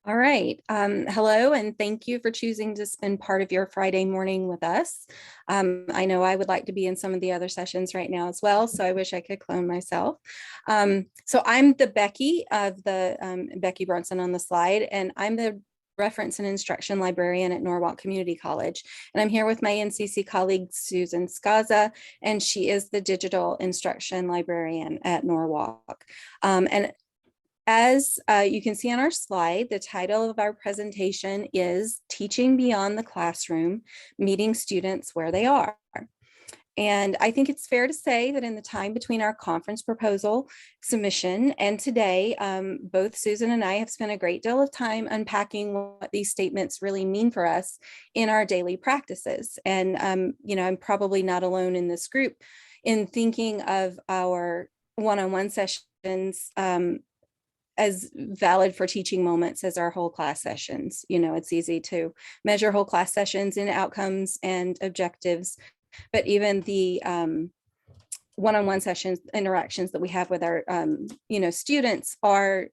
All right. Hello, and thank you for choosing to spend part of your Friday morning with us. I know I would like to be in some of the other sessions right now as well, so I wish I could clone myself. So I'm the Becky of the Becky Brunson on the slide, and I'm the reference and instruction librarian at Norwalk Community College. And I'm here with my NCC colleague, Susan Skaza, and she is the digital instruction librarian at Norwalk. And as you can see on our slide, the title of our presentation is Teaching Beyond the Classroom, Meeting Students Where They Are. And I think it's fair to say that in the time between our conference proposal submission and today, both Susan and I have spent a great deal of time unpacking what these statements really mean for us in our daily practices. And, I'm probably not alone in this group in thinking of our one-on-one sessions as valid for teaching moments as our whole class sessions. It's easy to measure whole class sessions in outcomes and objectives, but even the one-on-one sessions, interactions that we have with our, students are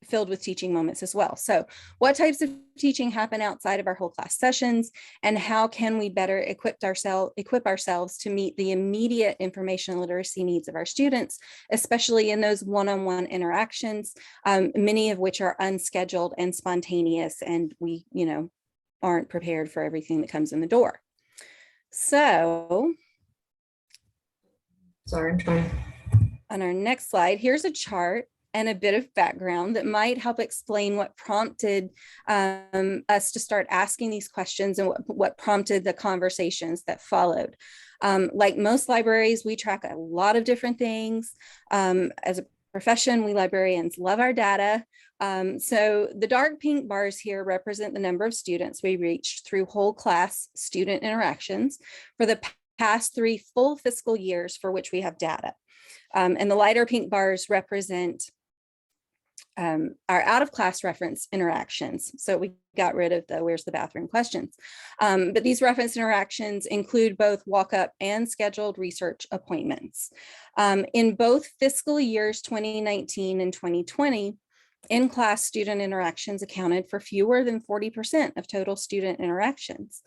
filled with teaching moments as well. So what types of teaching happen outside of our whole class sessions, and how can we better equip ourselves to meet the immediate information literacy needs of our students, especially in those one-on-one interactions, many of which are unscheduled and spontaneous, and we, aren't prepared for everything that comes in the door. So, sorry, I'm trying. On our next slide, here's a chart and a bit of background that might help explain what prompted us to start asking these questions and what prompted the conversations that followed. Like most libraries, we track a lot of different things. As a profession, we librarians love our data. So the dark pink bars here represent the number of students we reached through whole class student interactions for the past 3 full fiscal years for which we have data. And the lighter pink bars represent our out of class reference interactions. So we got rid of the where's the bathroom questions. But these reference interactions include both walk-up and scheduled research appointments. In both fiscal years 2019 and 2020, in-class student interactions accounted for fewer than 40% of total student interactions.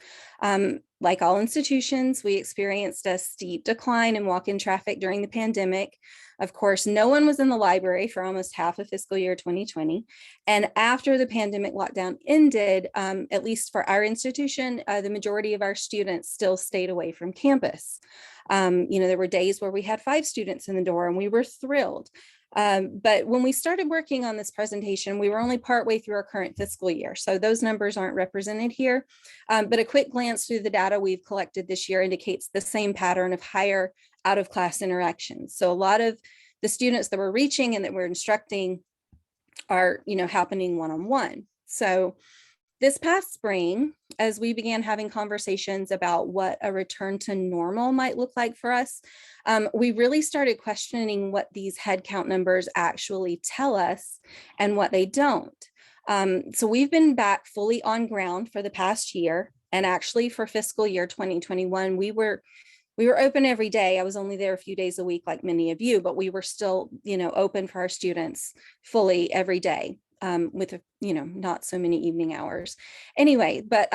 Like all institutions, we experienced a steep decline in walk-in traffic during the pandemic. Of course, no one was in the library for almost half of fiscal year 2020. And after the pandemic lockdown ended, at least for our institution, the majority of our students still stayed away from campus. There were days where we had 5 students in the door and we were thrilled. But when we started working on this presentation, we were only partway through our current fiscal year. So those numbers aren't represented here. But a quick glance through the data we've collected this year indicates the same pattern of higher out of class interactions. So a lot of the students that we're reaching and that we're instructing are, happening one-on-one. So this past spring, as we began having conversations about what a return to normal might look like for us, we really started questioning what these headcount numbers actually tell us and what they don't. So we've been back fully on ground for the past year, and actually for fiscal year 2021, we were open every day. I was only there a few days a week, like many of you, but we were still, open for our students fully every day. With, not so many evening hours. Anyway, but,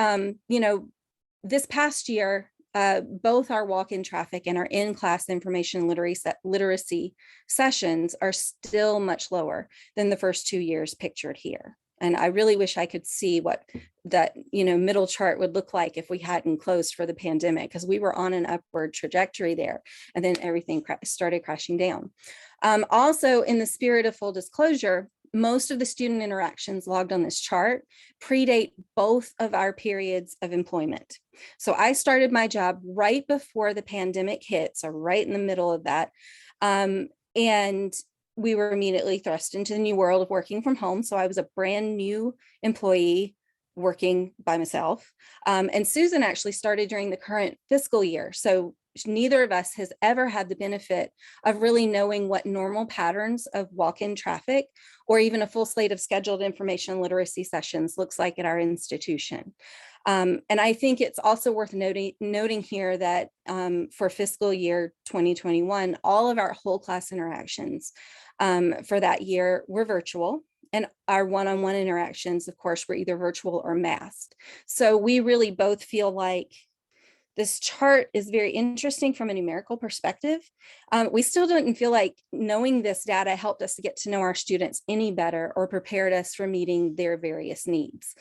this past year, both our walk-in traffic and our in-class information literacy sessions are still much lower than the first 2 years pictured here. And I really wish I could see what that, middle chart would look like if we hadn't closed for the pandemic, because we were on an upward trajectory there. And then everything started crashing down. Also, in the spirit of full disclosure, most of the student interactions logged on this chart predate both of our periods of employment. So I started my job right before the pandemic hit, so right in the middle of that. And we were immediately thrust into the new world of working from home. So I was a brand new employee working by myself. And Susan actually started during the current fiscal year. So neither of us has ever had the benefit of really knowing what normal patterns of walk-in traffic or even a full slate of scheduled information literacy sessions looks like at our institution. And I think it's also worth noting here that for fiscal year 2021, all of our whole class interactions for that year were virtual. and our one-on-one interactions, of course, were either virtual or masked. So we really both feel like this chart is very interesting from a numerical perspective. We still didn't feel like knowing this data helped us to get to know our students any better or prepared us for meeting their various needs.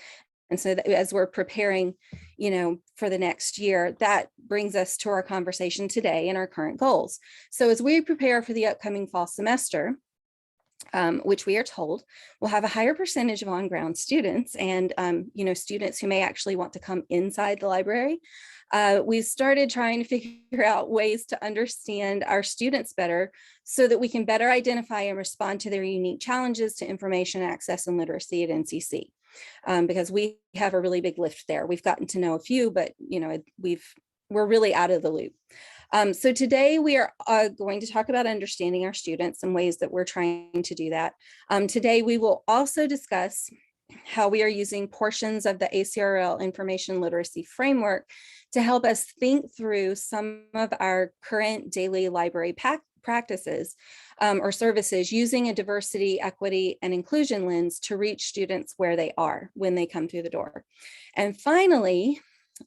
And so that as we're preparing, for the next year, that brings us to our conversation today and our current goals. So as we prepare for the upcoming fall semester, which we are told will have a higher percentage of on-ground students and, students who may actually want to come inside the library. We started trying to figure out ways to understand our students better so that we can better identify and respond to their unique challenges to information access and literacy at NCC. Because we have a really big lift there. We've gotten to know a few, but we're really out of the loop. So today we are going to talk about understanding our students and ways that we're trying to do that. Today we will also discuss how we are using portions of the ACRL information literacy framework to help us think through some of our current daily library practices or services using a diversity, equity, and inclusion lens to reach students where they are when they come through the door. And finally,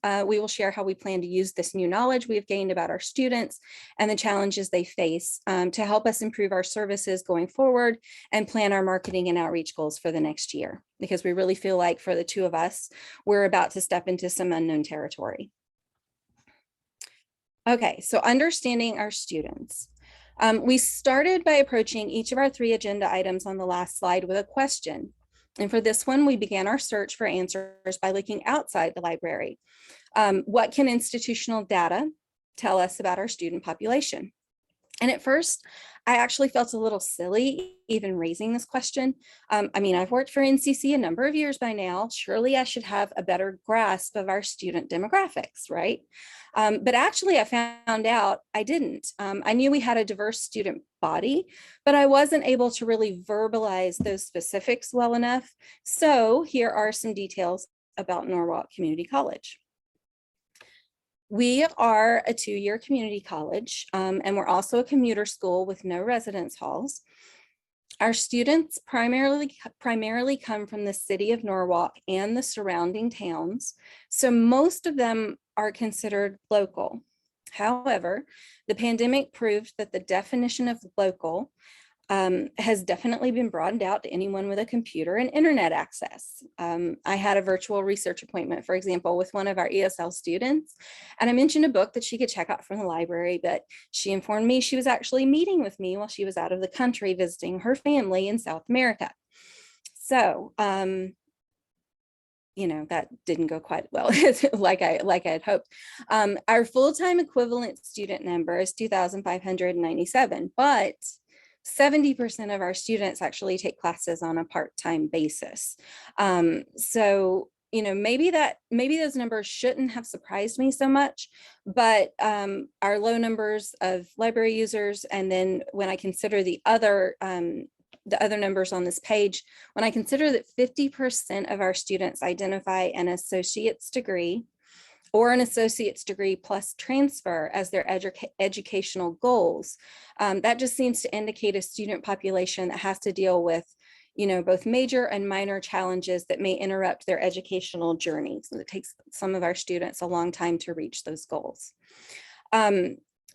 we will share how we plan to use this new knowledge we've gained about our students and the challenges they face to help us improve our services going forward and plan our marketing and outreach goals for the next year, because we really feel like for the two of us, we're about to step into some unknown territory. Okay, so understanding our students. We started by approaching each of our 3 agenda items on the last slide with a question. And for this one, we began our search for answers by looking outside the library. What can institutional data tell us about our student population? And at first, I actually felt a little silly even raising this question. I've worked for NCC a number of years by now. Surely I should have a better grasp of our student demographics, right? But actually I found out I didn't. I knew we had a diverse student body, but I wasn't able to really verbalize those specifics well enough. So here are some details about Norwalk Community College. We are a 2-year community college, and we're also a commuter school with no residence halls. Our students primarily come from the city of Norwalk and the surrounding towns, so most of them are considered local. However, the pandemic proved that the definition of local has definitely been broadened out to anyone with a computer and internet access. I had a virtual research appointment, for example, with one of our ESL students, and I mentioned a book that she could check out from the library, but she informed me she was actually meeting with me while she was out of the country visiting her family in South America. So, that didn't go quite well like I had hoped. Our full-time equivalent student number is 2,597, but 70% of our students actually take classes on a part-time basis. So, maybe those numbers shouldn't have surprised me so much, but our low numbers of library users, and then when I consider the other numbers on this page, when I consider that 50% of our students identify an associate's degree or an associate's degree plus transfer as their educational goals, that just seems to indicate a student population that has to deal with, both major and minor challenges that may interrupt their educational journey. So it takes some of our students a long time to reach those goals.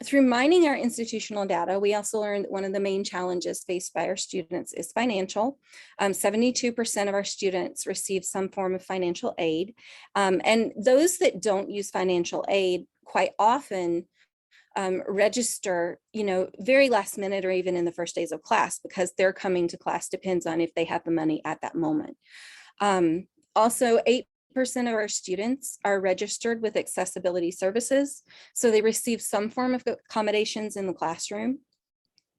Through mining our institutional data, we also learned that one of the main challenges faced by our students is financial. 72% of our students receive some form of financial aid. And those that don't use financial aid quite often register, very last minute or even in the first days of class, because their coming to class depends on if they have the money at that moment. Also, 8% of our students are registered with accessibility services, so they receive some form of accommodations in the classroom.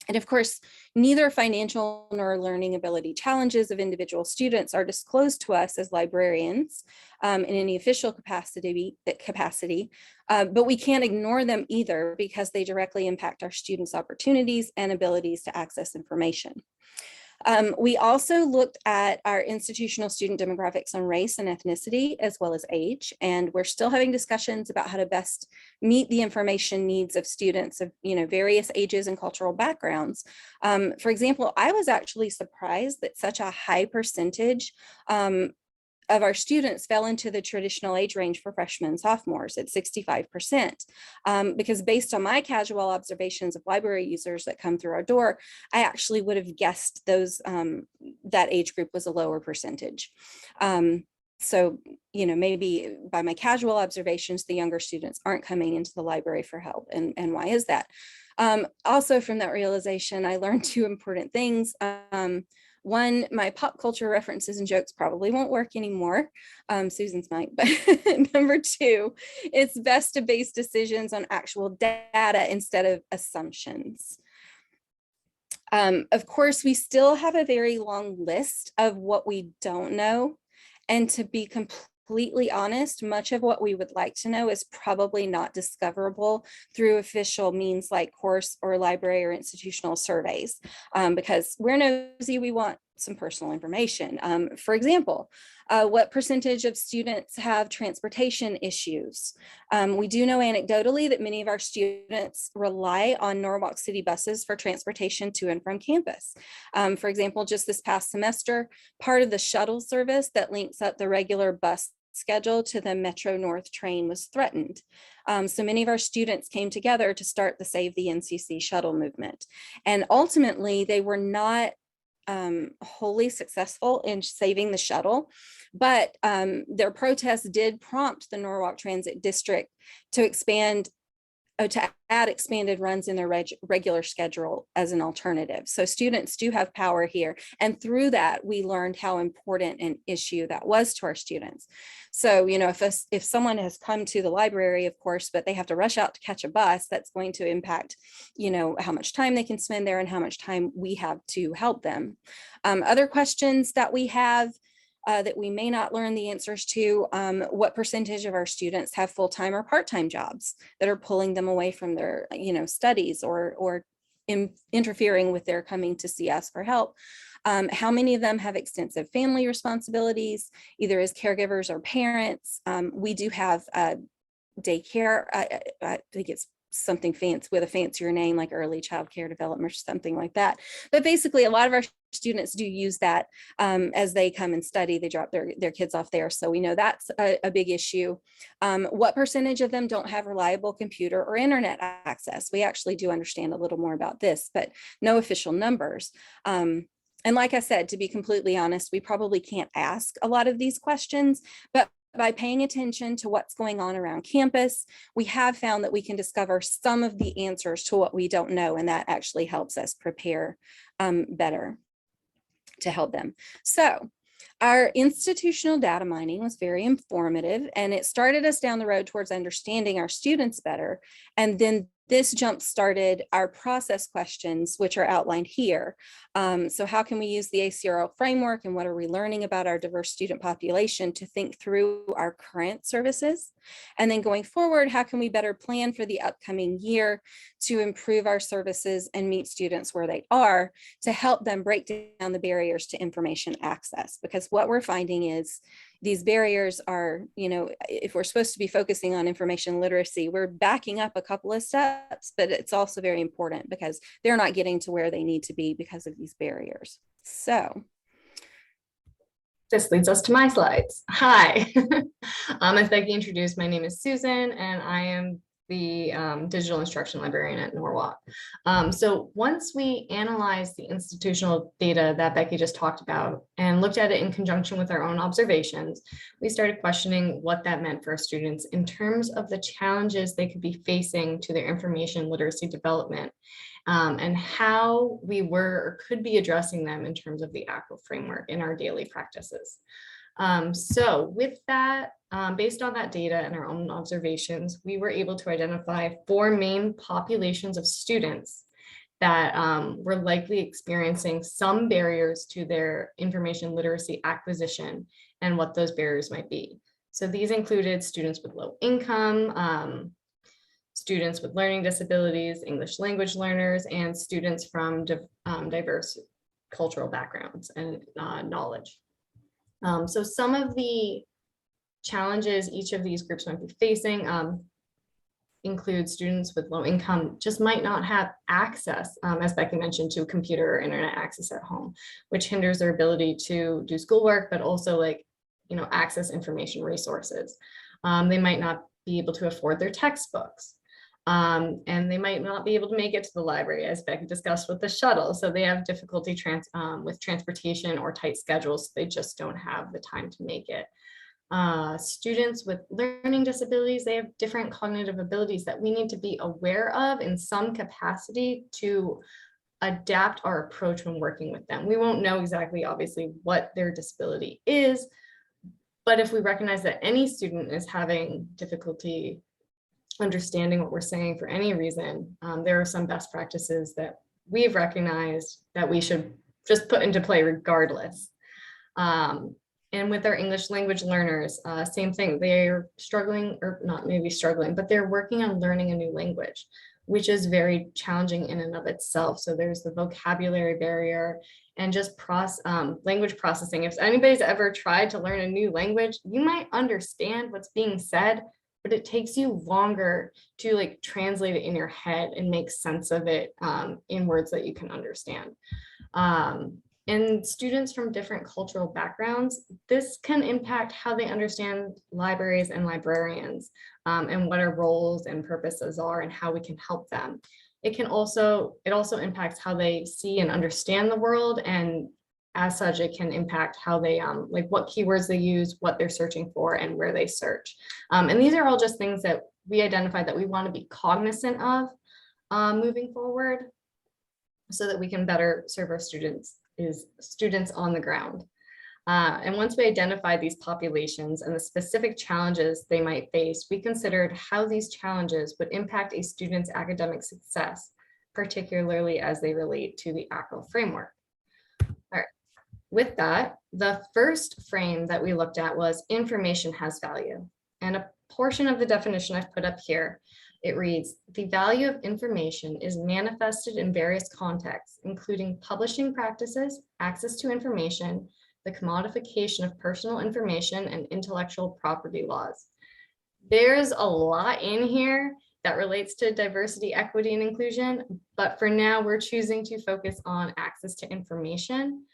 And of course, neither financial nor learning ability challenges of individual students are disclosed to us as librarians in any official capacity, but we can't ignore them either because they directly impact our students' opportunities and abilities to access information. We also looked at our institutional student demographics on race and ethnicity, as well as age, and we're still having discussions about how to best meet the information needs of students of various ages and cultural backgrounds. For example, I was actually surprised that such a high percentage of our students fell into the traditional age range for freshmen and sophomores at 65%. Because based on my casual observations of library users that come through our door, I actually would have guessed those that age group was a lower percentage. So, maybe by my casual observations, the younger students aren't coming into the library for help. And why is that? Also from that realization, I learned two important things. One, my pop culture references and jokes probably won't work anymore. Susan's might, but number two, it's best to base decisions on actual data instead of assumptions. Of course, we still have a very long list of what we don't know. And to be completely honest, much of what we would like to know is probably not discoverable through official means like course or library or institutional surveys, because we're nosy, we want some personal information. For example, what percentage of students have transportation issues? We do know anecdotally that many of our students rely on Norwalk City buses for transportation to and from campus. For example, just this past semester, part of the shuttle service that links up the regular bus schedule to the Metro North train was threatened. So many of our students came together to start the Save the NCC shuttle movement. And ultimately, they were not wholly successful in saving the shuttle, but their protests did prompt the Norwalk Transit District to add expanded runs in their regular schedule as an alternative. So students do have power here. And through that, we learned how important an issue that was to our students. So, if someone has come to the library, of course, but they have to rush out to catch a bus, that's going to impact, how much time they can spend there and how much time we have to help them. Other questions that we have that we may not learn the answers to, what percentage of our students have full-time or part-time jobs that are pulling them away from their, studies or interfering with their coming to see us for help. How many of them have extensive family responsibilities, either as caregivers or parents? We do have daycare. I think it's something fancy with a fancier name like early child care development or something like that. But basically, a lot of our students do use that as they come and study. They drop their kids off there. So we know that's a big issue. What percentage of them don't have reliable computer or internet access? We actually do understand a little more about this, but no official numbers. And like I said, to be completely honest, we probably can't ask a lot of these questions, but by paying attention to what's going on around campus, we have found that we can discover some of the answers to what we don't know, and that actually helps us prepare better to help them. So our institutional data mining was very informative, and it started us down the road towards understanding our students better. And then this jump started our process questions, which are outlined here. So how can we use the ACRL framework, and what are we learning about our diverse student population to think through our current services? And then going forward, how can we better plan for the upcoming year to improve our services and meet students where they are to help them break down the barriers to information access? Because what we're finding is these barriers are, if we're supposed to be focusing on information literacy, we're backing up a couple of steps, but it's also very important because they're not getting to where they need to be because of these barriers. So this leads us to my slides. Hi, as Becky introduced, my name is Susan, and I am the digital instruction librarian at Norwalk. So once we analyzed the institutional data that Becky just talked about and looked at it in conjunction with our own observations, we started questioning what that meant for our students in terms of the challenges they could be facing to their information literacy development, and how we were or could be addressing them in terms of the ACRL framework in our daily practices. So with that, based on that data and our own observations, we were able to identify 4 main populations of students that were likely experiencing some barriers to their information literacy acquisition and what those barriers might be. So these included students with low income, students with learning disabilities, English language learners, and students from diverse cultural backgrounds and knowledge. So some of the challenges each of these groups might be facing include students with low income just might not have access, as Becky mentioned, to computer or internet access at home, which hinders their ability to do schoolwork, but also like, you know, access information resources. They might not be able to afford their textbooks. And they might not be able to make it to the library, as Becky discussed with the shuttle. So they have difficulty with transportation or tight schedules. So they just don't have the time to make it. Students with learning disabilities, they have different cognitive abilities that we need to be aware of in some capacity to adapt our approach when working with them. We won't know exactly, obviously, what their disability is, but if we recognize that any student is having difficulty understanding what we're saying for any reason, there are some best practices that we've recognized that we should just put into play regardless. And with our English language learners, same thing, they're struggling, or not maybe struggling, but they're working on learning a new language, which is very challenging in and of itself. So there's the vocabulary barrier and just language processing. If anybody's ever tried to learn a new language, you might understand what's being said, but it takes you longer to like translate it in your head and make sense of it in words that you can understand. And students from different cultural backgrounds, this can impact how they understand libraries and librarians, and what our roles and purposes are and how we can help them. It also impacts how they see and understand the world, and as such, it can impact how they like what keywords they use, what they're searching for, and where they search. And these are all just things that we identified that we want to be cognizant of moving forward, so that we can better serve our students on the ground. And once we identified these populations and the specific challenges they might face, we considered how these challenges would impact a student's academic success, particularly as they relate to the ACRL framework. All right. With that, the first frame that we looked at was information has value. And a portion of the definition I've put up here, it reads, the value of information is manifested in various contexts, including publishing practices, access to information, the commodification of personal information, and intellectual property laws. There's a lot in here that relates to diversity, equity, and inclusion, but for now we're choosing to focus on access to information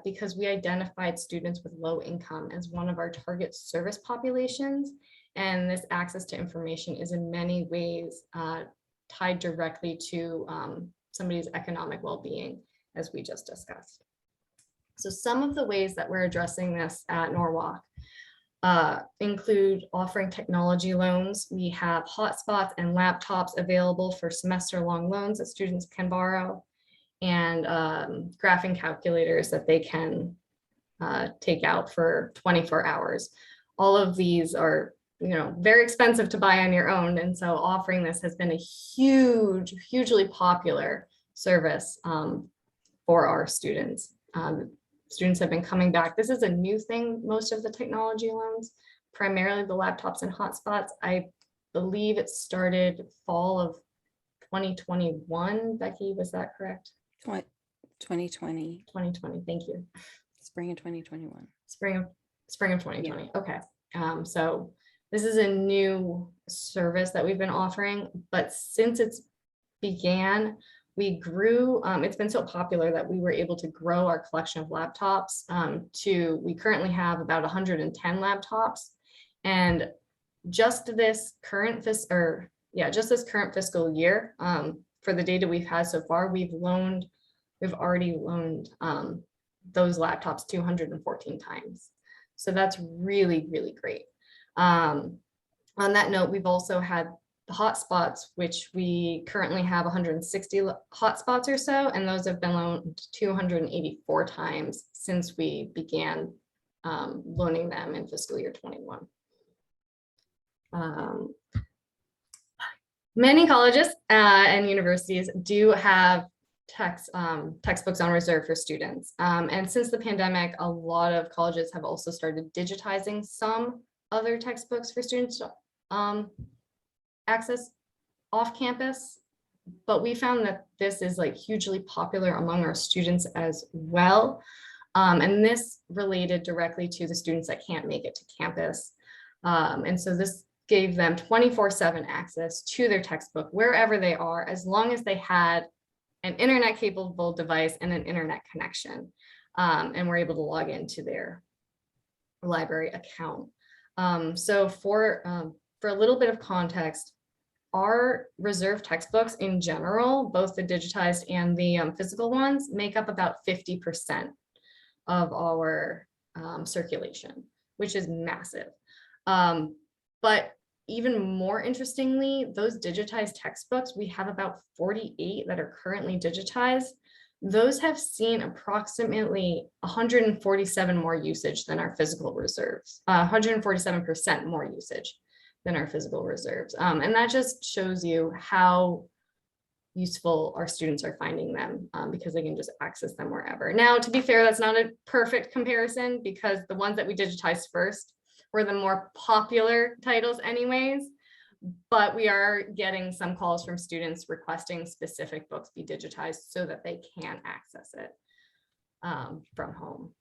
because we identified students with low income as one of our target service populations. And this access to information is in many ways tied directly to somebody's economic well-being, as we just discussed. So some of the ways that we're addressing this at Norwalk include offering technology loans. We have hotspots and laptops available for semester-long loans that students can borrow, and graphing calculators that they can take out for 24 hours. All of these are very expensive to buy on your own. And so offering this has been a hugely popular service for our students. Students have been coming back. This is a new thing, most of the technology loans, primarily the laptops and hotspots. I believe it started fall of 2021. Becky, was that correct? 2020. 2020, thank you. Spring of 2021. Spring of 2020, Yeah. Okay. So this is a new service that we've been offering, but since it's began, we grew, it's been so popular that we were able to grow our collection of laptops we currently have about 110 laptops. And just this current fiscal year, for the data we've had so far, we've already loaned those laptops 214 times. So that's really, really great. On that note, we've also had the hotspots, which we currently have 160 hotspots or so, and those have been loaned 284 times since we began loaning them in fiscal year 21. Many colleges and universities do have textbooks on reserve for students. And since the pandemic, a lot of colleges have also started digitizing some other textbooks for students to access off campus. but we found that this is like hugely popular among our students as well. And this related directly to the students that can't make it to campus. And so this gave them 24/7 access to their textbook wherever they are, as long as they had an internet capable device and an internet connection, and were able to log into their library account. So for a little bit of context, our reserve textbooks in general, both the digitized and the physical ones, make up about 50% of our circulation, which is massive. But even more interestingly, those digitized textbooks, we have about 48 that are currently digitized. Those have seen approximately 147 more usage than our physical reserves, 147% more usage than our physical reserves. And that just shows you how useful our students are finding them, because they can just access them wherever. Now, to be fair, that's not a perfect comparison, because the ones that we digitized first were the more popular titles anyways, but we are getting some calls from students requesting specific books be digitized so that they can access it from home.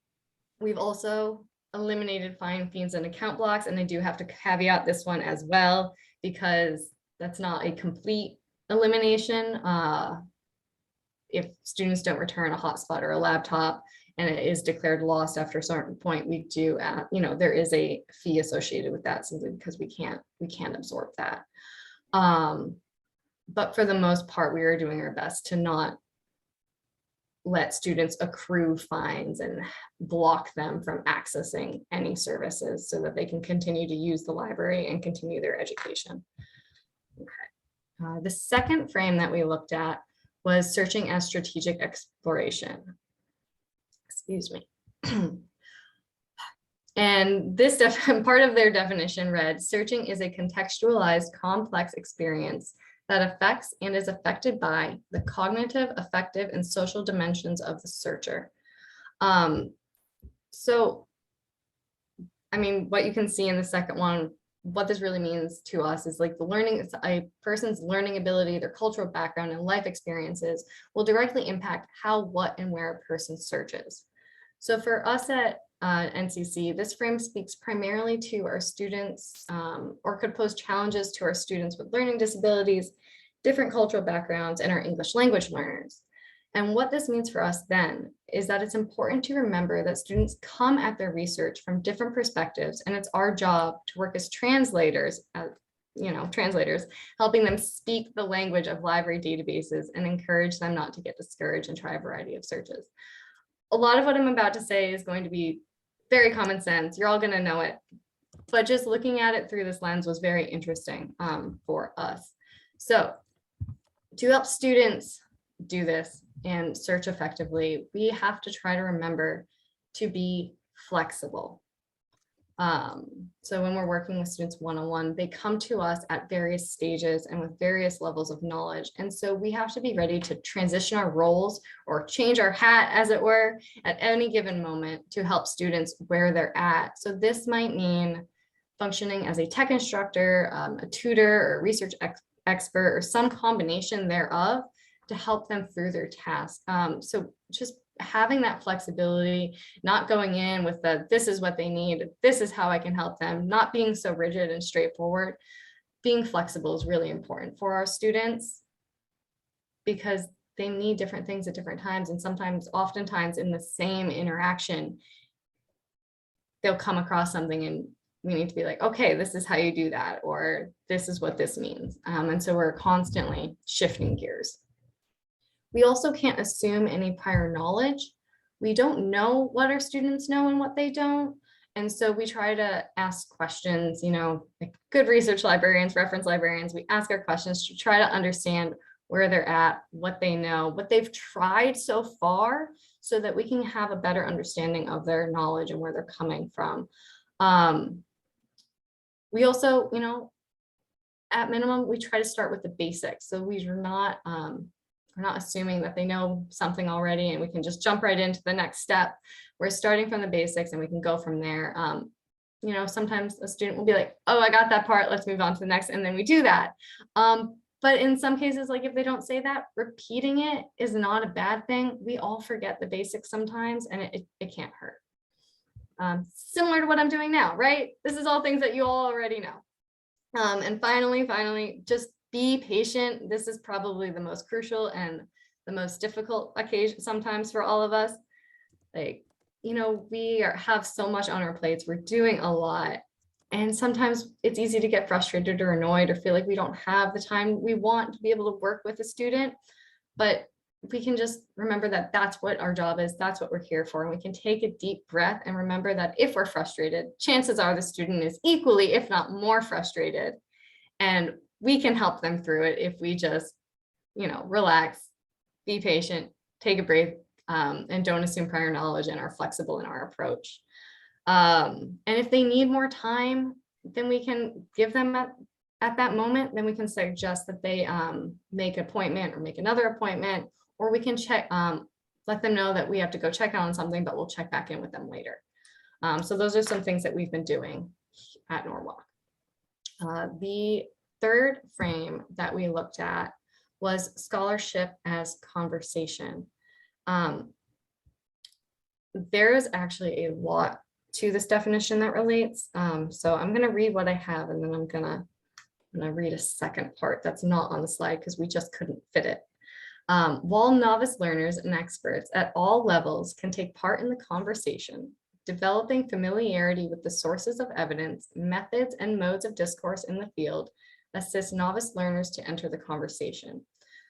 We've also eliminated fine, fees, and account blocks, and I do have to caveat this one as well, because that's not a complete elimination. If students don't return a hotspot or a laptop and it is declared lost after a certain point, we do, there is a fee associated with that, simply because we can't absorb that. But for the most part, we are doing our best to not let students accrue fines and block them from accessing any services, so that they can continue to use the library and continue their education. Okay. The second frame that we looked at was searching as strategic exploration. Excuse me. And this part of their definition read, searching is a contextualized, complex experience that affects and is affected by the cognitive, affective, and social dimensions of the searcher. So, I mean, what you can see in the second one, what this really means to us is like the learning, a person's learning ability, their cultural background, and life experiences will directly impact how, what, and where a person searches. So for us at NCC, this frame speaks primarily to our students, or could pose challenges to our students with learning disabilities, different cultural backgrounds, and our English language learners. And what this means for us then is that it's important to remember that students come at their research from different perspectives, and it's our job to work as translators, helping them speak the language of library databases and encourage them not to get discouraged and try a variety of searches. A lot of what I'm about to say is going to be very common sense. You're all going to know it, but just looking at it through this lens was very interesting for us. So to help students do this and search effectively, we have to try to remember to be flexible. So when we're working with students one-on-one, they come to us at various stages and with various levels of knowledge. And so we have to be ready to transition our roles or change our hat, as it were, at any given moment to help students where they're at. So this might mean functioning as a tech instructor, a tutor, or research expert, or some combination thereof to help them through their task. So just having that flexibility, not going in with this is what they need, this is how I can help them, not being so rigid and straightforward. Being flexible is really important for our students, because they need different things at different times. And oftentimes in the same interaction, they'll come across something and we need to be like, okay, this is how you do that, or this is what this means. And so we're constantly shifting gears. We also can't assume any prior knowledge. We don't know what our students know and what they don't. And so we try to ask questions, like good research librarians, reference librarians, we ask our questions to try to understand where they're at, what they know, what they've tried so far, so that we can have a better understanding of their knowledge and where they're coming from. We also, at minimum, we try to start with the basics. So we're not assuming that they know something already and we can just jump right into the next step. We're starting from the basics and we can go from there. Sometimes a student will be like, oh, I got that part, let's move on to the next. And then we do that. But in some cases, like if they don't say that, repeating it is not a bad thing. We all forget the basics sometimes, and it can't hurt. Similar to what I'm doing now, right? This is all things that you all already know. And finally, just be patient. This is probably the most crucial and the most difficult occasion sometimes for all of us. Like, you know, have so much on our plates. We're doing a lot. And sometimes it's easy to get frustrated or annoyed or feel like we don't have the time we want to be able to work with a student. But we can just remember that that's what our job is. That's what we're here for. And we can take a deep breath and remember that if we're frustrated, chances are the student is equally, if not more frustrated. And we can help them through it if we just, you know, relax, be patient, take a breath, and don't assume prior knowledge and are flexible in our approach. And if they need more time, then we can give them at that moment, then we can suggest that they make an appointment or make another appointment, or we can let them know that we have to go check on something, but we'll check back in with them later. So those are some things that we've been doing at Norwalk. The third frame that we looked at was scholarship as conversation. There is actually a lot to this definition that relates. So I'm going to read what I have, and then I'm going to read a second part that's not on the slide because we just couldn't fit it. While novice learners and experts at all levels can take part in the conversation, developing familiarity with the sources of evidence, methods, and modes of discourse in the field assists novice learners to enter the conversation.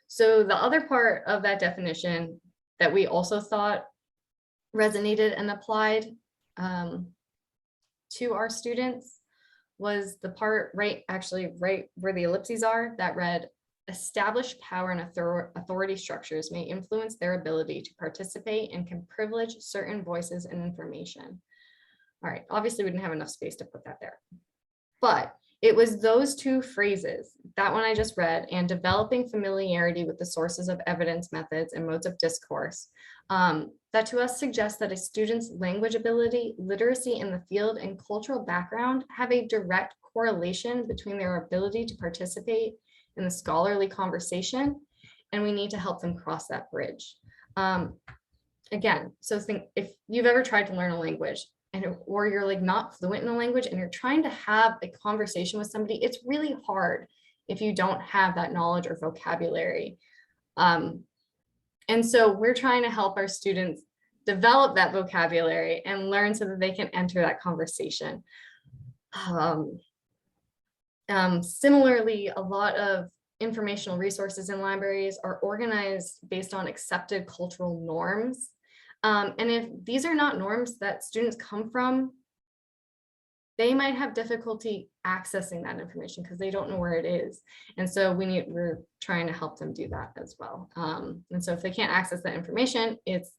So the other part of that definition that we also thought resonated and applied to our students was the part right where the ellipses are that read, established power and authority structures may influence their ability to participate and can privilege certain voices and information. All right, obviously we didn't have enough space to put that there, but it was those two phrases, that one I just read, and developing familiarity with the sources of evidence, methods, and modes of discourse, that to us suggests that a student's language ability, literacy in the field, and cultural background have a direct correlation between their ability to participate in the scholarly conversation, and we need to help them cross that bridge. Again, so think if you've ever tried to learn a language, or you're like not fluent in a language and you're trying to have a conversation with somebody, it's really hard if you don't have that knowledge or vocabulary. And so we're trying to help our students develop that vocabulary and learn so that they can enter that conversation. Similarly, a lot of informational resources in libraries are organized based on accepted cultural norms. And if these are not norms that students come from, they might have difficulty accessing that information because they don't know where it is. And so we're trying to help them do that as well. And so if they can't access that information, it's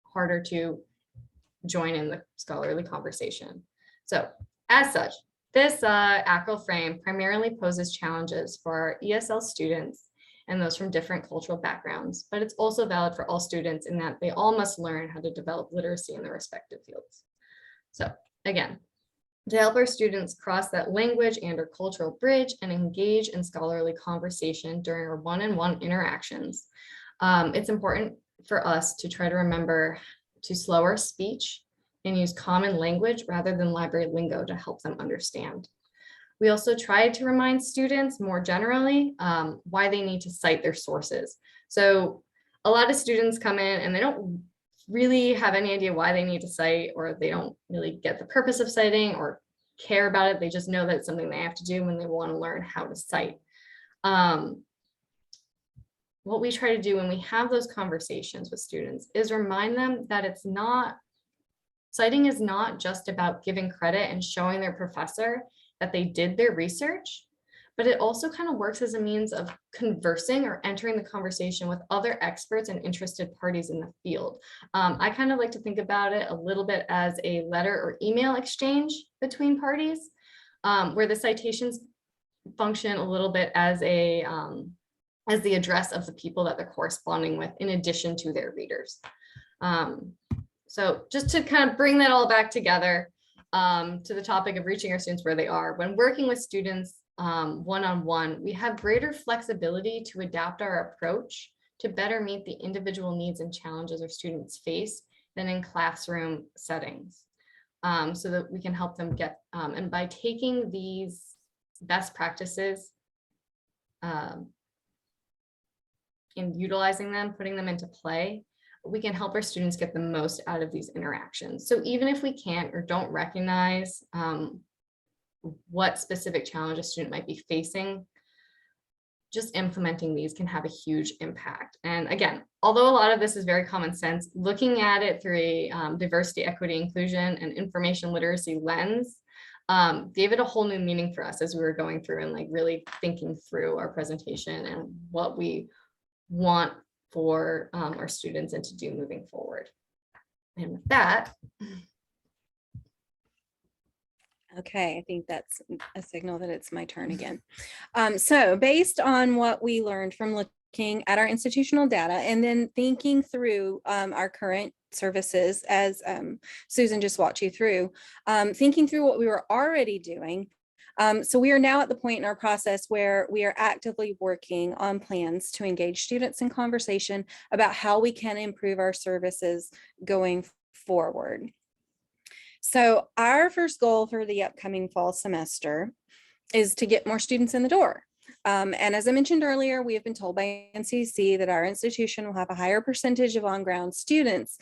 harder to join in the scholarly conversation. So as such, this ACL frame primarily poses challenges for our ESL students and those from different cultural backgrounds, but it's also valid for all students in that they all must learn how to develop literacy in their respective fields. So again, to help our students cross that language and or cultural bridge and engage in scholarly conversation during our one-on-one interactions, it's important for us to try to remember to slow our speech and use common language rather than library lingo to help them understand. We also tried to remind students more generally why they need to cite their sources. So a lot of students come in and they don't really have any idea why they need to cite, or they don't really get the purpose of citing or care about it. They just know that it's something they have to do when they want to learn how to cite. What we try to do when we have those conversations with students is remind them that citing is not just about giving credit and showing their professor that they did their research, but it also kind of works as a means of conversing or entering the conversation with other experts and interested parties in the field. I kind of like to think about it a little bit as a letter or email exchange between parties, where the citations function a little bit as the address of the people that they're corresponding with, in addition to their readers. So just to kind of bring that all back together, to the topic of reaching our students where they are. When working with students one-on-one, we have greater flexibility to adapt our approach to better meet the individual needs and challenges our students face than in classroom settings. So that we can help them get, and by taking these best practices and utilizing them, putting them into play, we can help our students get the most out of these interactions. So even if we can't or don't recognize what specific challenge a student might be facing, just implementing these can have a huge impact. And again, although a lot of this is very common sense, looking at it through a diversity, equity, inclusion, and information literacy lens gave it a whole new meaning for us as we were going through and like really thinking through our presentation and what we want for our students and to do moving forward. And with that, okay, I think that's a signal that it's my turn again. So based on what we learned from looking at our institutional data and then thinking through our current services, as Susan just walked you through, thinking through what we were already doing. So we are now at the point in our process where we are actively working on plans to engage students in conversation about how we can improve our services going forward. So our first goal for the upcoming fall semester is to get more students in the door. And as I mentioned earlier, we have been told by NCC that our institution will have a higher percentage of on-ground students.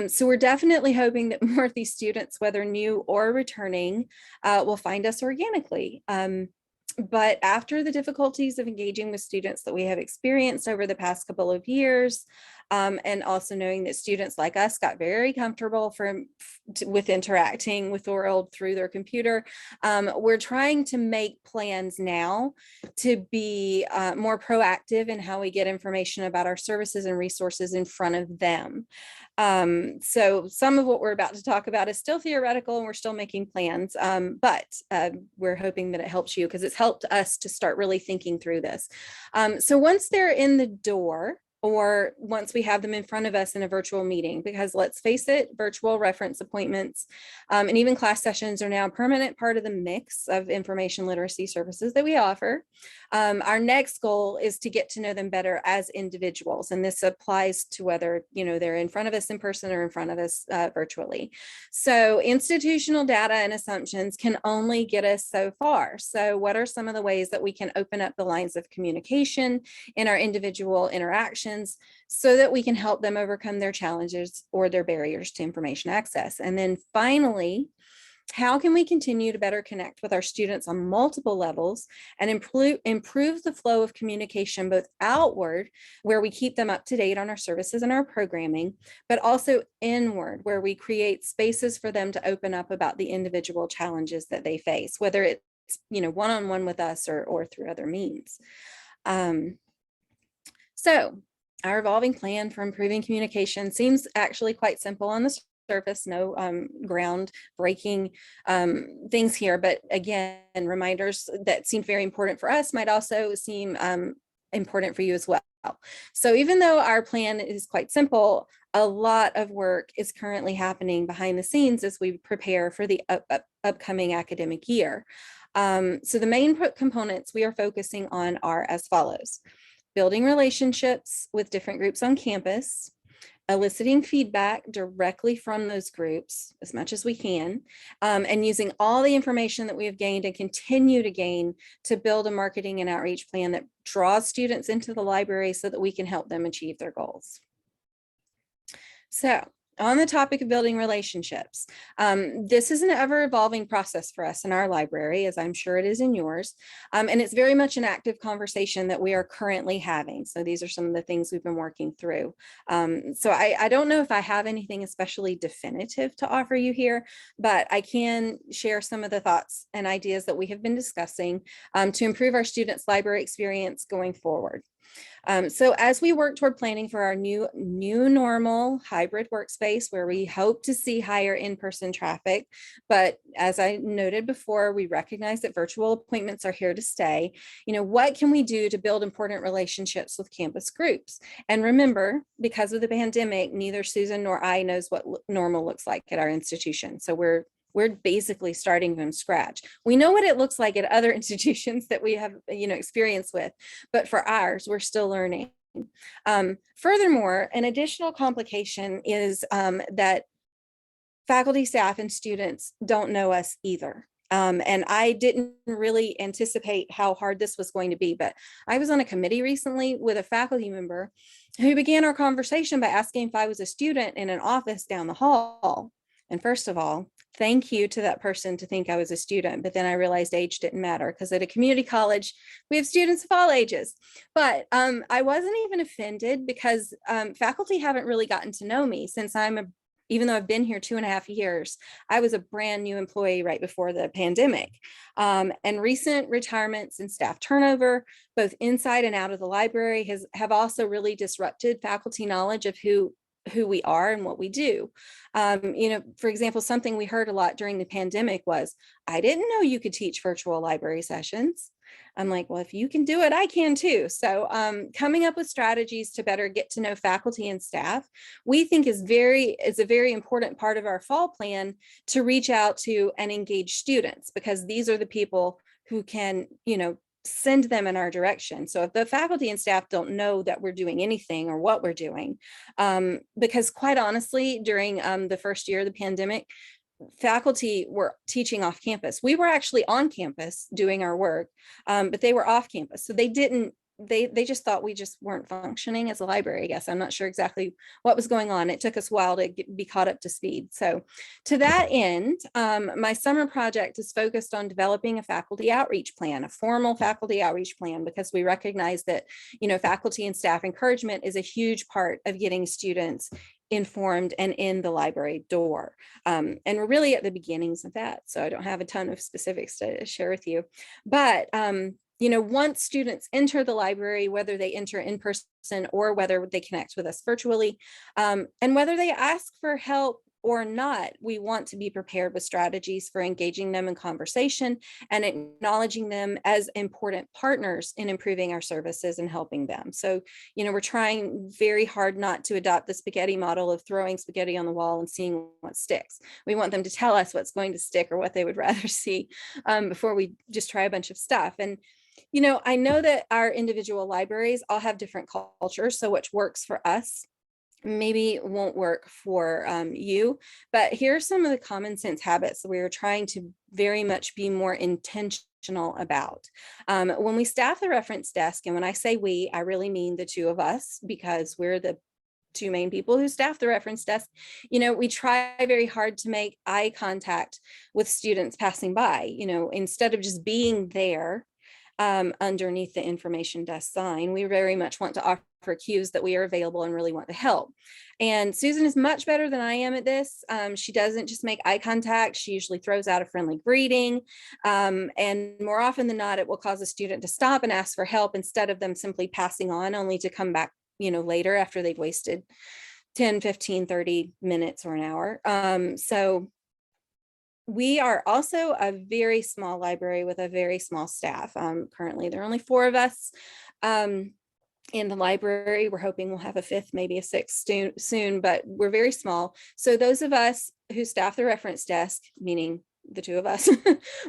So we're definitely hoping that more of these students, whether new or returning, will find us organically. But after the difficulties of engaging with students that we have experienced over the past couple of years, and also knowing that students like us got very comfortable with interacting with the world through their computer, we're trying to make plans now to be more proactive in how we get information about our services and resources in front of them. So some of what we're about to talk about is still theoretical and we're still making plans, but we're hoping that it helps you because it's helped us to start really thinking through this. So once they're in the door, or once we have them in front of us in a virtual meeting, because let's face it, virtual reference appointments and even class sessions are now a permanent part of the mix of information literacy services that we offer. Our next goal is to get to know them better as individuals. And this applies to whether, they're in front of us in person or in front of us virtually. So institutional data and assumptions can only get us so far. So what are some of the ways that we can open up the lines of communication in our individual interactions so that we can help them overcome their challenges or their barriers to information access? And then finally, how can we continue to better connect with our students on multiple levels and improve the flow of communication, both outward, where we keep them up to date on our services and our programming, but also inward, where we create spaces for them to open up about the individual challenges that they face, whether it's, one-on-one with us or through other means. So our evolving plan for improving communication seems actually quite simple on the surface, no groundbreaking things here, but again, reminders that seem very important for us might also seem important for you as well. So even though our plan is quite simple, a lot of work is currently happening behind the scenes as we prepare for the upcoming academic year. So the main components we are focusing on are as follows: building relationships with different groups on campus, eliciting feedback directly from those groups as much as we can, and using all the information that we have gained and continue to gain to build a marketing and outreach plan that draws students into the library so that we can help them achieve their goals. So, on the topic of building relationships, this is an ever-evolving process for us in our library, as I'm sure it is in yours, and it's very much an active conversation that we are currently having. So these are some of the things we've been working through. So I don't know if I have anything especially definitive to offer you here, but I can share some of the thoughts and ideas that we have been discussing to improve our students' library experience going forward. So as we work toward planning for our new normal hybrid workspace, where we hope to see higher in-person traffic, but as I noted before, we recognize that virtual appointments are here to stay. What can we do to build important relationships with campus groups? And remember, because of the pandemic, neither Susan nor I knows what normal looks like at our institution. So we're we're basically starting from scratch. We know what it looks like at other institutions that we have, experience with, but for ours, we're still learning. Furthermore, an additional complication is that faculty, staff, and students don't know us either. And I didn't really anticipate how hard this was going to be, but I was on a committee recently with a faculty member who began our conversation by asking if I was a student in an office down the hall. And first of all, thank you to that person to think I was a student, but then I realized age didn't matter because at a community college, we have students of all ages. But I wasn't even offended because faculty haven't really gotten to know me since even though I've been here 2.5 years, I was a brand new employee right before the pandemic. And recent retirements and staff turnover, both inside and out of the library, have also really disrupted faculty knowledge of who we are and what we do. For example, something we heard a lot during the pandemic was, I didn't know you could teach virtual library sessions. I'm like, well, if you can do it, I can too. So coming up with strategies to better get to know faculty and staff, we think is a very important part of our fall plan to reach out to and engage students, because these are the people who can, send them in our direction. So if the faculty and staff don't know that we're doing anything or what we're doing, because quite honestly, during the first year of the pandemic, faculty were teaching off campus. We were actually on campus doing our work, but they were off campus. So they just thought we just weren't functioning as a library, I guess. I'm not sure exactly what was going on. It took us a while to be caught up to speed. So to that end, my summer project is focused on developing a faculty outreach plan, a formal faculty outreach plan, because we recognize that, faculty and staff encouragement is a huge part of getting students informed and in the library door. And we're really at the beginnings of that. So I don't have a ton of specifics to share with you, but once students enter the library, whether they enter in person or whether they connect with us virtually, and whether they ask for help or not, we want to be prepared with strategies for engaging them in conversation and acknowledging them as important partners in improving our services and helping them. So, we're trying very hard not to adopt the spaghetti model of throwing spaghetti on the wall and seeing what sticks. We want them to tell us what's going to stick or what they would rather see before we just try a bunch of stuff. And I know that our individual libraries all have different cultures, so what works for us maybe won't work for you, but here are some of the common sense habits that we are trying to very much be more intentional about. When we staff the reference desk, and when I say we, I really mean the two of us, because we're the two main people who staff the reference desk, we try very hard to make eye contact with students passing by, instead of just being there underneath the information desk sign. We very much want to offer cues that we are available and really want to help. And Susan is much better than I am at this. She doesn't just make eye contact. She usually throws out a friendly greeting. And more often than not, it will cause a student to stop and ask for help instead of them simply passing on, only to come back, later after they've wasted 10, 15, 30 minutes or an hour. So we are also a very small library with a very small staff. Currently, there are only 4 of us in the library. We're hoping we'll have a 5th, maybe a 6th soon, but we're very small. So those of us who staff the reference desk, meaning the two of us,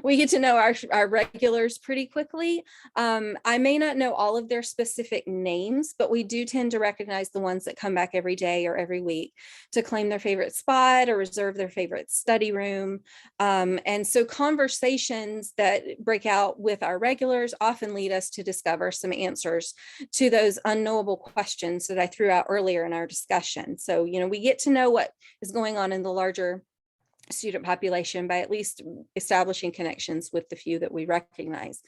we get to know our regulars pretty quickly. I may not know all of their specific names, but we do tend to recognize the ones that come back every day or every week to claim their favorite spot or reserve their favorite study room. And so conversations that break out with our regulars often lead us to discover some answers to those unknowable questions that I threw out earlier in our discussion. So, we get to know what is going on in the larger student population by at least establishing connections with the few that we recognize.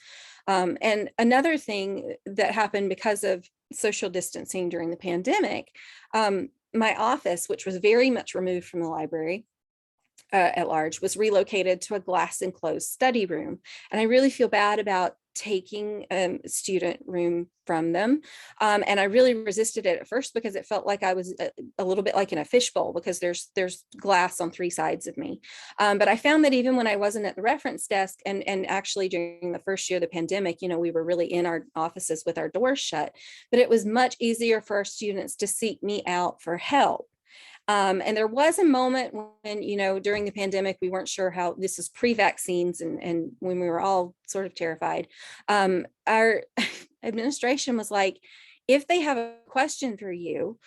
And another thing that happened because of social distancing during the pandemic, my office, which was very much removed from the library at large, was relocated to a glass enclosed study room. And I really feel bad about taking student room from them. And I really resisted it at first because it felt like I was a little bit like in a fishbowl, because there's glass on 3 sides of me. But I found that even when I wasn't at the reference desk, and actually during the first year of the pandemic, we were really in our offices with our doors shut, but it was much easier for our students to seek me out for help. And there was a moment when, during the pandemic, we weren't sure how, this is pre-vaccines, and when we were all sort of terrified, our administration was like, if they have a question for you,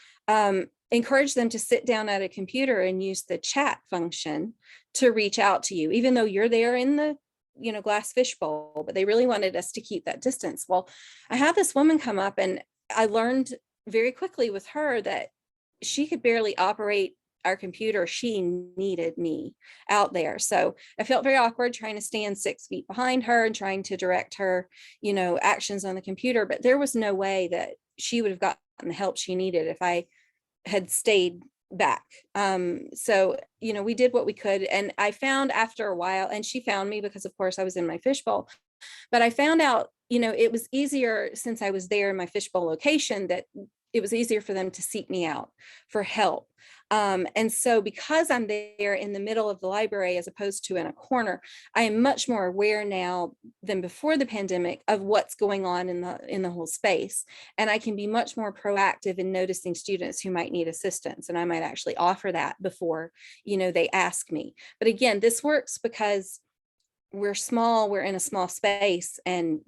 encourage them to sit down at a computer and use the chat function to reach out to you, even though you're there in the glass fishbowl, but they really wanted us to keep that distance. Well, I had this woman come up, and I learned very quickly with her that she could barely operate our computer. She needed me out there. So I felt very awkward trying to stand 6 feet behind her and trying to direct her, actions on the computer. But there was no way that she would have gotten the help she needed if I had stayed back. So, we did what we could. And I found after a while, and she found me because of course I was in my fishbowl, but I found out, it was easier since I was there in my fishbowl location, that it was easier for them to seek me out for help. And so because I'm there in the middle of the library as opposed to in a corner, I am much more aware now than before the pandemic of what's going on in the whole space. And I can be much more proactive in noticing students who might need assistance. And I might actually offer that before, they ask me. But again, this works because we're small, we're in a small space, and,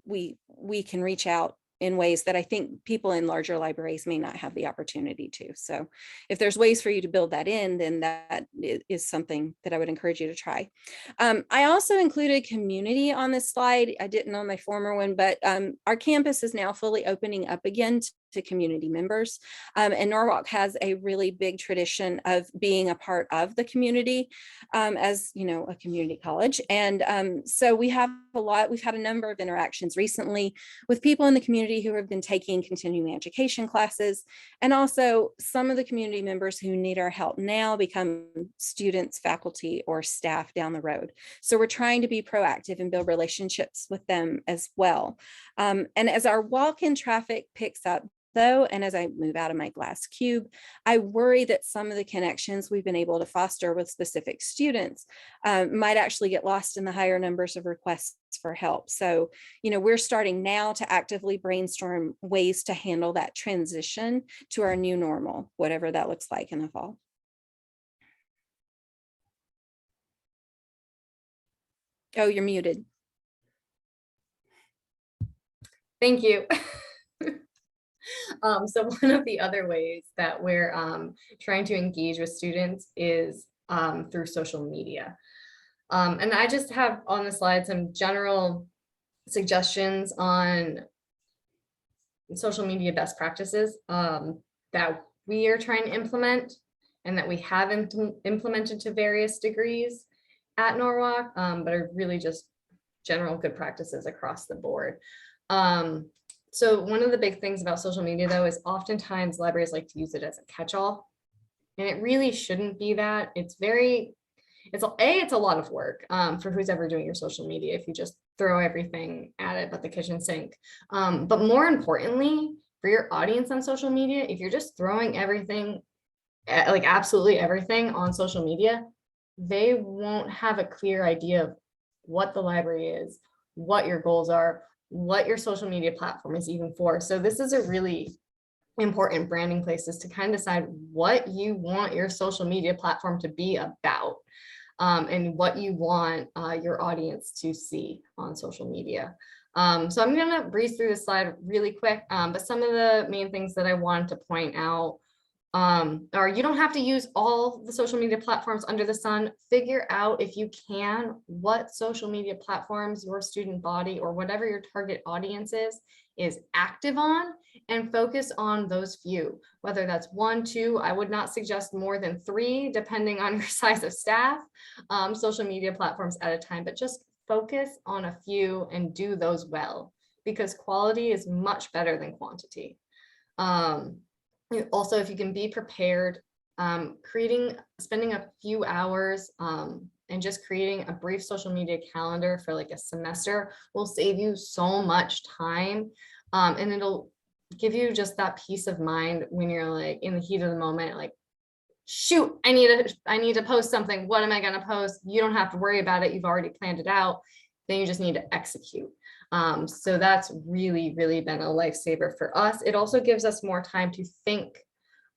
we can reach out in ways that I think people in larger libraries may not have the opportunity to. So if there's ways for you to build that in, then that is something that I would encourage you to try. I also included community on this slide. I didn't on my former one, but our campus is now fully opening up again to community members. And Norwalk has a really big tradition of being a part of the community, as a community college. And so we've had a number of interactions recently with people in the community who have been taking continuing education classes, and also some of the community members who need our help now become students, faculty, or staff down the road. So we're trying to be proactive and build relationships with them as well. And as our walk-in traffic picks up, though, and as I move out of my glass cube, I worry that some of the connections we've been able to foster with specific students might actually get lost in the higher numbers of requests for help. So, we're starting now to actively brainstorm ways to handle that transition to our new normal, whatever that looks like in the fall. Oh, you're muted. Thank you. So one of the other ways that we're trying to engage with students is through social media. And I just have on the slide some general suggestions on social media best practices that we are trying to implement and that we have implemented to various degrees at Norwalk, but are really just general good practices across the board. So one of the big things about social media, though, is oftentimes libraries like to use it as a catch-all, and it really shouldn't be that. It's a lot of work for who's ever doing your social media if you just throw everything at it but the kitchen sink. But more importantly, for your audience on social media, if you're just throwing everything, like absolutely everything on social media, they won't have a clear idea of what the library is, what your goals are, what your social media platform is even for. So this is a really important branding place, is to kind of decide what you want your social media platform to be about, and what you want your audience to see on social media. So I'm going to breeze through this slide really quick, but some of the main things that I wanted to point out are, you don't have to use all the social media platforms under the sun. Figure out, if you can, what social media platforms your student body or whatever your target audience is active on, and focus on those few, whether that's 1, 2, I would not suggest more than 3, depending on your size of staff, social media platforms at a time, but just focus on a few and do those well, because quality is much better than quantity. Also, if you can be prepared, spending a few hours and just creating a brief social media calendar for like a semester will save you so much time, and it'll give you just that peace of mind when you're like in the heat of the moment, like, shoot, I need to post something. What am I going to post? You don't have to worry about it. You've already planned it out. Then you just need to execute. So that's really, really been a lifesaver for us. It also gives us more time to think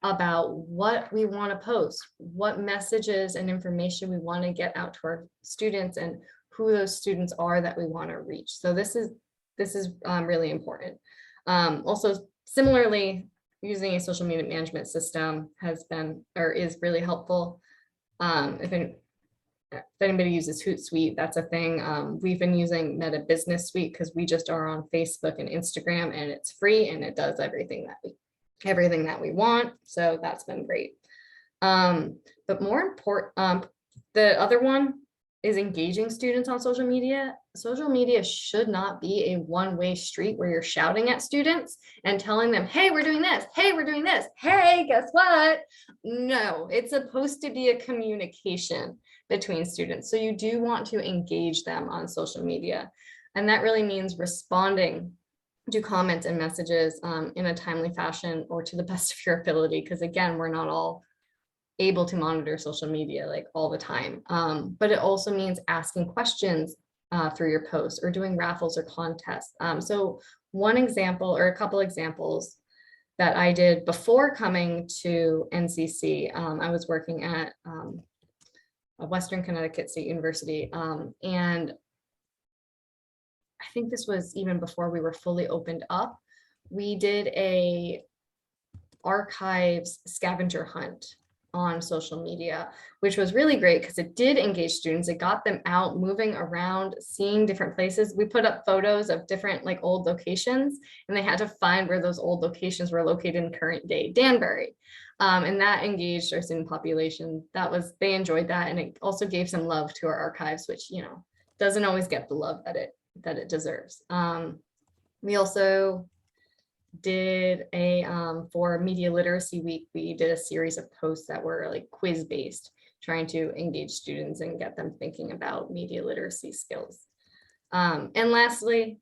about what we want to post, what messages and information we want to get out to our students, and who those students are that we want to reach. So this is really important. Also, similarly, using a social media management system has been or is really helpful. If anybody uses Hootsuite, that's a thing. We've been using Meta Business Suite because we just are on Facebook and Instagram, and it's free and it does everything that we want. So that's been great. But more important, the other one is engaging students on social media. Social media should not be a one-way street where you're shouting at students and telling them, hey, we're doing this. Hey, we're doing this. Hey, guess what? No, it's supposed to be a communication between students. So you do want to engage them on social media. And that really means responding to comments and messages in a timely fashion or to the best of your ability. Because again, we're not all able to monitor social media like all the time. But it also means asking questions through your posts or doing raffles or contests. So one example or a couple examples that I did before coming to NCC, I was working at Western Connecticut State University. And I think this was even before we were fully opened up. We did a archives scavenger hunt on social media, which was really great because it did engage students. It got them out, moving around, seeing different places. We put up photos of different like old locations, and they had to find where those old locations were located in current day Danbury. And that engaged our student population. They enjoyed that. And it also gave some love to our archives, which, you know, doesn't always get the love that it deserves. We also did for Media Literacy Week, we did a series of posts that were like quiz based, trying to engage students and get them thinking about media literacy skills. And lastly,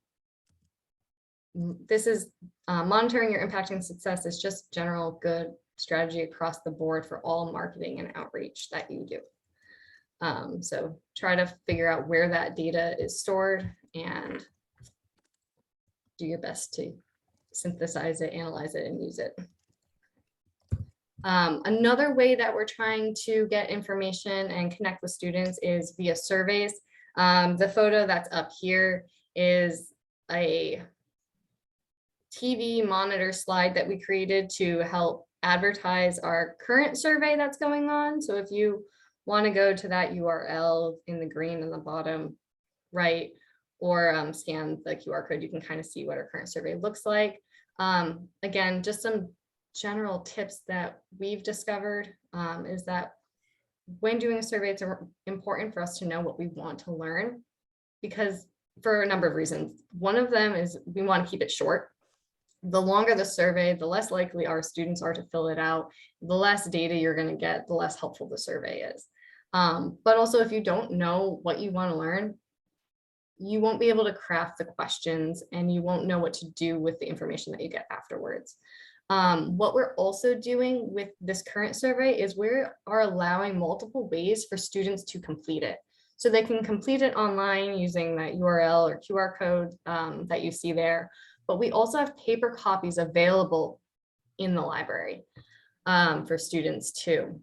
this is monitoring your impact and success is just general good strategy across the board for all marketing and outreach that you do. So try to figure out where that data is stored and do your best to synthesize it, analyze it, and use it. Another way that we're trying to get information and connect with students is via surveys. The photo that's up here is a TV monitor slide that we created to help advertise our current survey that's going on. So if you want to go to that URL in the green in the bottom right, or scan the QR code, you can kind of see what our current survey looks like. Again, just some general tips that we've discovered is that when doing a survey, it's important for us to know what we want to learn, because for a number of reasons. One of them is we want to keep it short. The longer the survey, the less likely our students are to fill it out. The less data you're going to get, the less helpful the survey is. But also, if you don't know what you want to learn, you won't be able to craft the questions and you won't know what to do with the information that you get afterwards. What we're also doing with this current survey is we are allowing multiple ways for students to complete it. So they can complete it online using that URL or QR code that you see there. But we also have paper copies available in the library for students to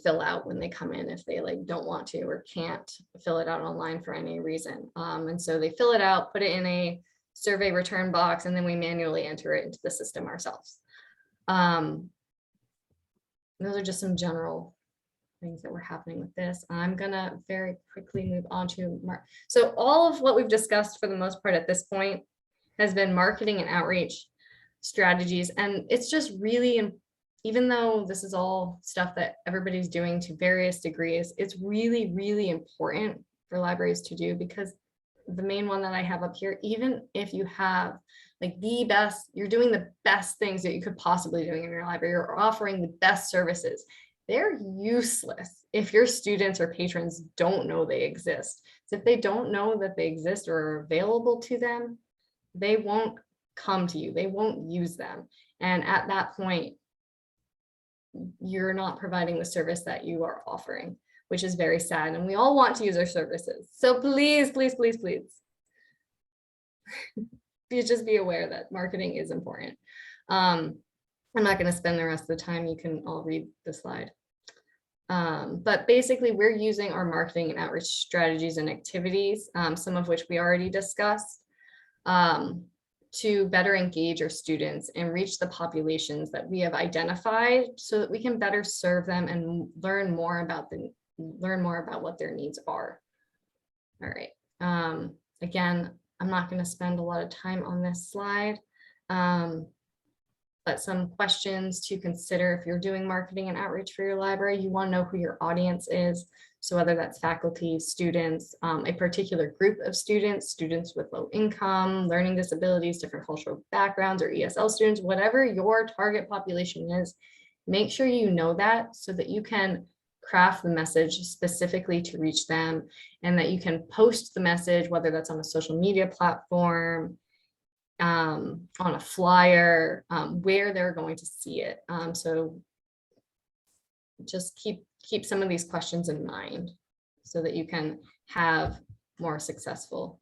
fill out when they come in if they don't want to or can't fill it out online for any reason. And so they fill it out, put it in a survey return box, and then we manually enter it into the system ourselves. Those are just some general things that were happening with this. I'm gonna very quickly move on to So all of what we've discussed for the most part at this point has been marketing and outreach strategies. And it's just really, even though this is all stuff that everybody's doing to various degrees, it's really, really important for libraries to do, because the main one that I have up here, even if you have the best, you're doing the best things that you could possibly doing in your library, you're offering the best services, they're useless if your students or patrons don't know they exist. So if they don't know that they exist or are available to them, they won't come to you, they won't use them. And at that point, you're not providing the service that you are offering, which is very sad. And we all want to use our services. So please, please, please, please, just be aware that marketing is important. I'm not going to spend the rest of the time. You can all read the slide. But basically, we're using our marketing and outreach strategies and activities, some of which we already discussed, to better engage our students and reach the populations that we have identified so that we can better serve them and learn more about what their needs are. All right. Again, I'm not going to spend a lot of time on this slide, but some questions to consider if you're doing marketing and outreach for your library. You want to know who your audience is. So whether that's faculty, students, a particular group of students, students with low income, learning disabilities, different cultural backgrounds, or ESL students, whatever your target population is, make sure you know that so that you can craft the message specifically to reach them, and that you can post the message, whether that's on a social media platform, on a flyer, where they're going to see it. So just keep some of these questions in mind so that you can have more successful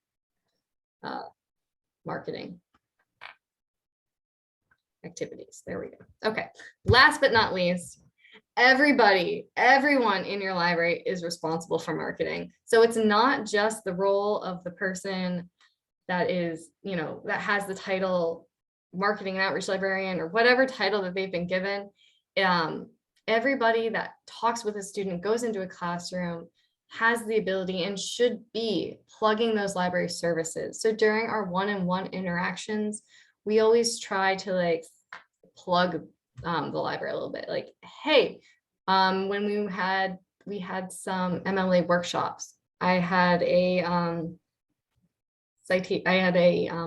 marketing activities. There we go. Okay, last but not least, everyone in your library is responsible for marketing. So it's not just the role of the person that is, that has the title marketing and outreach librarian or whatever title that they've been given. Everybody that talks with a student, goes into a classroom, has the ability and should be plugging those library services. So during our one-on-one interactions, we always try to plug the library a little bit. Like, hey, when we had some MLA workshops, I had a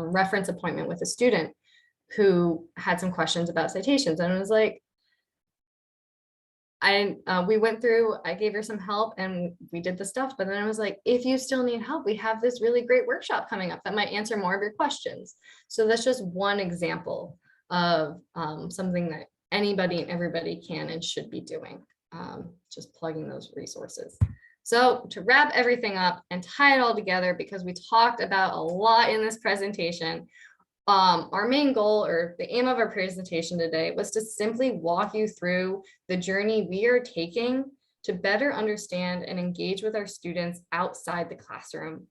reference appointment with a student who had some questions about citations, and it was like, we went through, I gave her some help and we did the stuff, but then I was like, if you still need help, we have this really great workshop coming up that might answer more of your questions. So that's just one example of something that anybody and everybody can and should be doing, just plugging those resources. So to wrap everything up and tie it all together, because we talked about a lot in this presentation, our main goal, or the aim of our presentation today, was to simply walk you through the journey we are taking to better understand and engage with our students outside the classroom.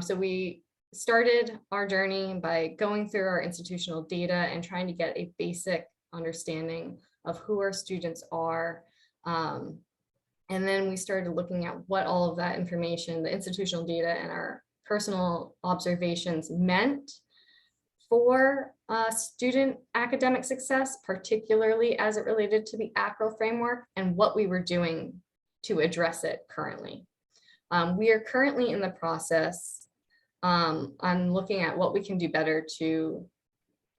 So we started our journey by going through our institutional data and trying to get a basic understanding of who our students are. And then we started looking at what all of that information, the institutional data and our personal observations, meant for student academic success, particularly as it related to the ACRO framework, and what we were doing to address it currently. We are currently in the process on looking at what we can do better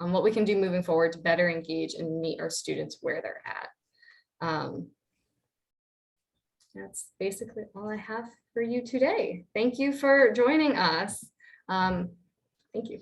what we can do moving forward to better engage and meet our students where they're at. That's basically all I have for you today. Thank you for joining us. Thank you.